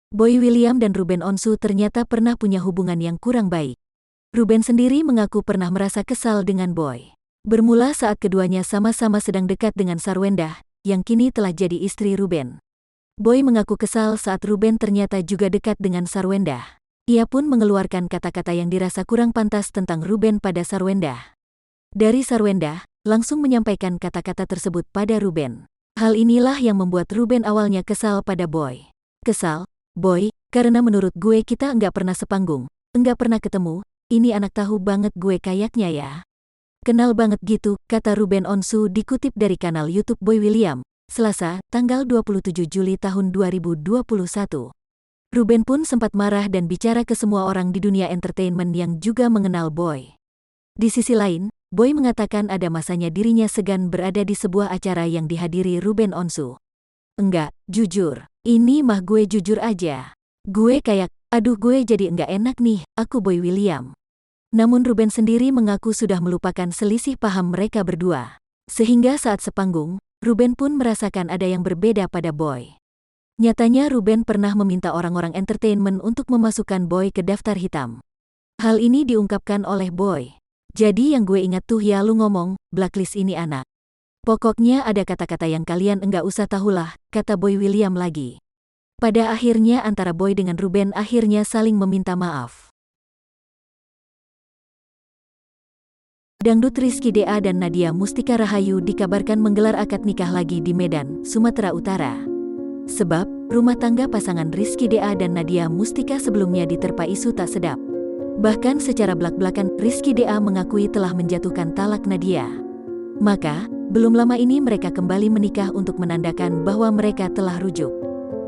Boy William dan Ruben Onsu ternyata pernah punya hubungan yang kurang baik. Ruben sendiri mengaku pernah merasa kesal dengan Boy. Bermula saat keduanya sama-sama sedang dekat dengan Sarwendah, yang kini telah jadi istri Ruben. Boy mengaku kesal saat Ruben ternyata juga dekat dengan Sarwendah. Ia pun mengeluarkan kata-kata yang dirasa kurang pantas tentang Ruben pada Sarwendah. Dari Sarwendah, langsung menyampaikan kata-kata tersebut pada Ruben. Hal inilah yang membuat Ruben awalnya kesal pada Boy. Kesal? Boy, karena menurut gue kita enggak pernah sepanggung, enggak pernah ketemu, ini anak tahu banget gue kayaknya ya. Kenal banget gitu, kata Ruben Onsu dikutip dari kanal YouTube Boy William, Selasa, tanggal 27 Juli tahun 2021. Ruben pun sempat marah dan bicara ke semua orang di dunia entertainment yang juga mengenal Boy. Di sisi lain, Boy mengatakan ada masanya dirinya segan berada di sebuah acara yang dihadiri Ruben Onsu. Enggak, jujur. Ini mah gue jujur aja. Gue kayak, aduh gue jadi enggak enak nih, aku Boy William. Namun Ruben sendiri mengaku sudah melupakan selisih paham mereka berdua. Sehingga saat sepanggung, Ruben pun merasakan ada yang berbeda pada Boy. Nyatanya Ruben pernah meminta orang-orang entertainment untuk memasukkan Boy ke daftar hitam. Hal ini diungkapkan oleh Boy. Jadi yang gue ingat tuh ya lu ngomong, blacklist ini anak. Pokoknya ada kata-kata yang kalian enggak usah tahulah, kata Boy William lagi. Pada akhirnya antara Boy dengan Ruben akhirnya saling meminta maaf. Dangdut Rizky DA dan Nadia Mustika Rahayu dikabarkan menggelar akad nikah lagi di Medan, Sumatera Utara. Sebab, rumah tangga pasangan Rizky DA dan Nadia Mustika sebelumnya diterpa isu tak sedap. Bahkan secara belak-belakan, Rizky DA mengakui telah menjatuhkan talak Nadia. Maka, belum lama ini mereka kembali menikah untuk menandakan bahwa mereka telah rujuk.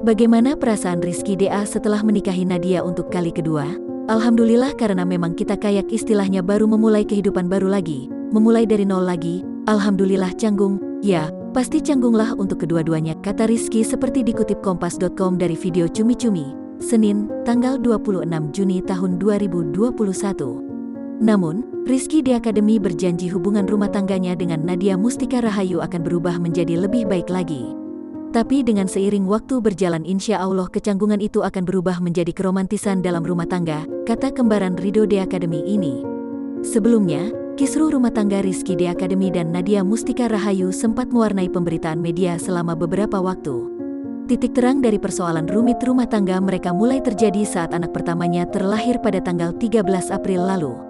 Bagaimana perasaan Rizky DA setelah menikahi Nadia untuk kali kedua? Alhamdulillah karena memang kita kayak istilahnya baru memulai kehidupan baru lagi, memulai dari nol lagi, alhamdulillah canggung, ya, pasti canggunglah untuk kedua-duanya, kata Rizky seperti dikutip kompas.com dari video Cumi-Cumi, Senin, tanggal 26 Juni tahun 2021. Namun, Rizky di Akademi berjanji hubungan rumah tangganya dengan Nadia Mustika Rahayu akan berubah menjadi lebih baik lagi. Tapi dengan seiring waktu berjalan insya Allah kecanggungan itu akan berubah menjadi keromantisan dalam rumah tangga, kata kembaran Ridho di Akademi ini. Sebelumnya, kisruh rumah tangga Rizky di Akademi dan Nadia Mustika Rahayu sempat mewarnai pemberitaan media selama beberapa waktu. Titik terang dari persoalan rumit rumah tangga mereka mulai terjadi saat anak pertamanya terlahir pada tanggal 13 April lalu.